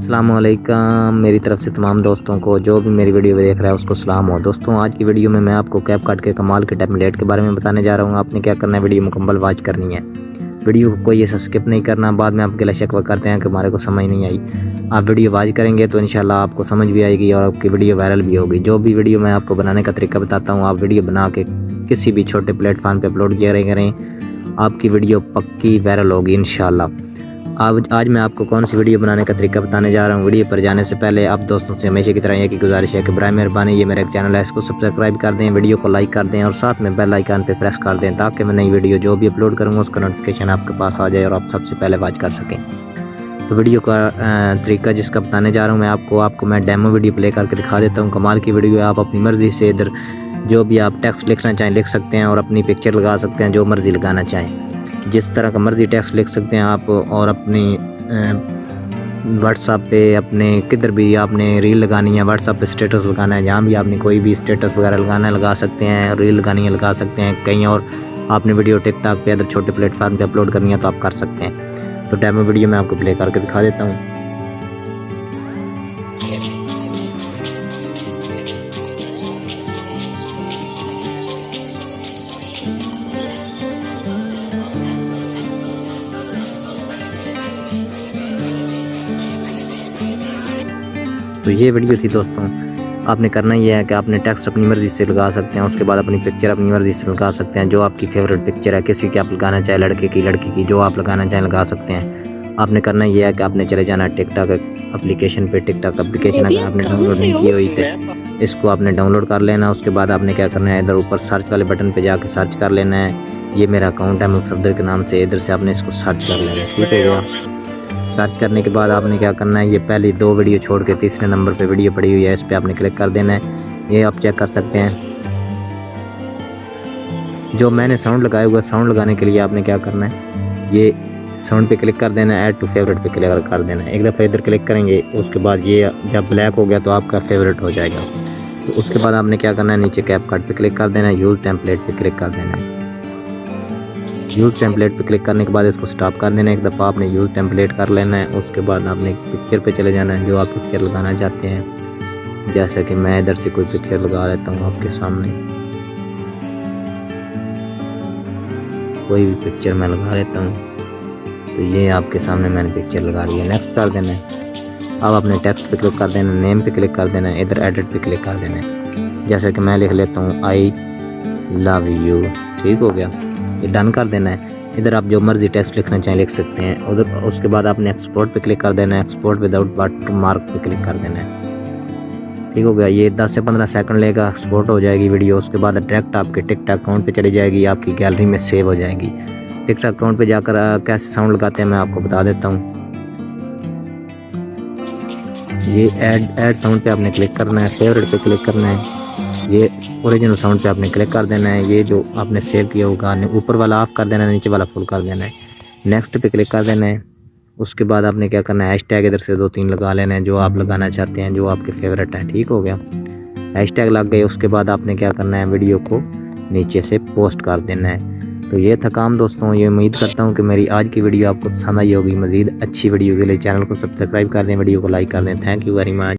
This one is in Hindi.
अस्सलाम वालेकुम। मेरी तरफ से तमाम दोस्तों को जो भी मेरी वीडियो देख रहा है उसको सलाम हो। दोस्तों आज की वीडियो में मैं आपको कैपकट के कमाल के टेम्पलेट के बारे में बताने जा रहा हूँ। आपने क्या करना है, वीडियो मुकम्मल वॉच करनी है। वीडियो को कोई ये स्किप नहीं करना। बाद में आप गिला शिकवा करते हैं कि हमारे को समझ नहीं आई। आप वीडियो वॉच करेंगे तो इंशाल्लाह आपको समझ भी आएगी और आपकी वीडियो वायरल भी होगी। जो भी वीडियो मैं आपको बनाने का तरीका बताता हूँ, आप वीडियो बना के किसी भी छोटे प्लेटफॉर्म पर अपलोड करें, आपकी वीडियो पक्की वायरल होगी इंशाल्लाह। आज मैं आपको कौन सी वीडियो बनाने का तरीका बताने जा रहा हूँ। वीडियो पर जाने से पहले आप दोस्तों से हमेशा की तरह यह की गुजारिश है कि बराए मेहरबानी ये मेरा एक चैनल है, इसको सब्सक्राइब कर दें, वीडियो को लाइक कर दें और साथ में बेल आइकन पे प्रेस कर दें ताकि मैं नई वीडियो जो भी अपलोड करूँगा उसका नोटिफिकेशन आपके पास आ जाए और आप सबसे पहले वॉच कर सकें। तो वीडियो का तरीका जिसका बताने जा रहा हूँ मैं आपको मैं डेमो वीडियो प्ले करके दिखा देता हूँ। कमाल की वीडियो है। आप अपनी मर्ज़ी से इधर जो भी आप टेक्स्ट लिखना चाहें लिख सकते हैं और अपनी पिक्चर लगा सकते हैं, जो मर्ज़ी लगाना चाहें, जिस तरह का मर्ज़ी टेक्स्ट लिख सकते हैं आप। और अपनी व्हाट्सएप पे अपने किधर भी आपने रील लगानी है, व्हाट्सएप पे स्टेटस लगाना है, जहाँ भी आपने कोई भी स्टेटस वगैरह लगाना है लगा सकते हैं, रील लगानी है लगा सकते हैं। कहीं और आपने वीडियो टिकटॉक पे अदर छोटे प्लेटफार्म पे अपलोड करनी है तो आप कर सकते हैं। तो डेमो वीडियो मैं आपको प्ले करके दिखा देता हूँ। तो ये वीडियो थी दोस्तों। आपने करना ये है कि आपने टेक्स्ट अपनी मर्ज़ी से लगा सकते हैं, उसके बाद अपनी पिक्चर अपनी मर्ज़ी से लगा सकते हैं। जो आपकी फेवरेट पिक्चर है, किसी की आप लगाना चाहे, लड़के की लड़की की, जो आप लगाना चाहें लगा सकते हैं। आपने करना ये है कि आपने चले जाना टिकटॉक एप्लीकेशन पे। टिकटॉक एप्लीकेशन अगर आपने डाउनलोड नहीं की हुई तो इसको आपने डाउनलोड कर लेना। उसके बाद आपने क्या करना है, इधर ऊपर सर्च वाले बटन पर जाके सर्च कर लेना है। ये मेरा अकाउंट है मुल्क सफदर के नाम से, इधर से आपने इसको सर्च कर लेना है। ठीक हो गया। सर्च करने के बाद आपने क्या करना है, ये पहली दो वीडियो छोड़ के तीसरे नंबर पे वीडियो पड़ी हुई है, इस पे आपने क्लिक कर देना है। ये आप चेक कर सकते हैं। जो मैंने साउंड लगाया हुआ, साउंड लगाने के लिए आपने क्या करना है, ये साउंड पे क्लिक कर देना है, ऐड टू फेवरेट पे क्लिक कर देना है। एक दफ़ा इधर क्लिक करेंगे, उसके बाद ये जब ब्लैक हो गया तो आपका फेवरेट हो जाएगा। तो उसके बाद आपने क्या करना है, नीचे कैपकट पे क्लिक कर देना है, यूज़ टेम्पलेट पे क्लिक कर देना है। यूज़ टेम्पलेट पे क्लिक करने के बाद इसको स्टॉप कर देना है। एक दफ़ा आपने यूज़ टेम्पलेट कर लेना है। उसके बाद आपने पिक्चर पे चले जाना है, जो आप पिक्चर लगाना चाहते हैं। जैसा कि मैं इधर से कोई पिक्चर लगा लेता हूँ आपके सामने, कोई भी पिक्चर मैं लगा लेता हूँ। तो ये आपके सामने मैंने पिक्चर लगा ली है। नेक्स्ट कर देना है। अब आपने टेक्स्ट पे क्लिक कर देना है, नेम पे क्लिक कर देना है, इधर एडिट पे क्लिक कर देना है। जैसा कि मैं लिख लेता हूँ आई लव यू। ठीक हो गया। ये डन कर देना है। इधर आप जो मर्जी टेक्स्ट लिखना चाहें लिख सकते हैं उधर। उसके बाद आपने एक्सपोर्ट पे क्लिक कर देना है, एक्सपोर्ट विदाउट वाटर मार्क पे क्लिक कर देना है। ठीक हो गया। ये 10 से 15 सेकंड लेगा, एक्सपोर्ट हो जाएगी वीडियो। उसके बाद डायरेक्ट आपके टिकटॉक अकाउंट पे चली जाएगी, आपकी गैलरी में सेव हो जाएगी। टिकटॉक अकाउंट पे जाकर कैसे साउंड लगाते हैं मैं आपको बता देता हूँ। ये ऐड साउंड पे आपने क्लिक करना है, फेवरेट पे क्लिक करना है, ये ओरिजिनल साउंड पे आपने क्लिक कर देना है। ये जो आपने सेव किया होगा ऊपर वाला ऑफ कर देना है, नीचे वाला फुल कर देना है। नेक्स्ट पे क्लिक कर देना है। उसके बाद आपने क्या करना है, हैशटैग इधर से 2-3 लगा लेना है, जो आप लगाना चाहते हैं, जो आपके फेवरेट हैं। ठीक हो गया। हैशटैग लग गए। उसके बाद आपने क्या करना है, वीडियो को नीचे से पोस्ट कर देना है। तो ये था काम दोस्तों। ये उम्मीद करता हूँ कि मेरी आज की वीडियो आपको पसंद आई होगी। मज़ीद अच्छी वीडियो के लिए चैनल को सब्सक्राइब कर दें, वीडियो को लाइक कर दें। Thank you very much.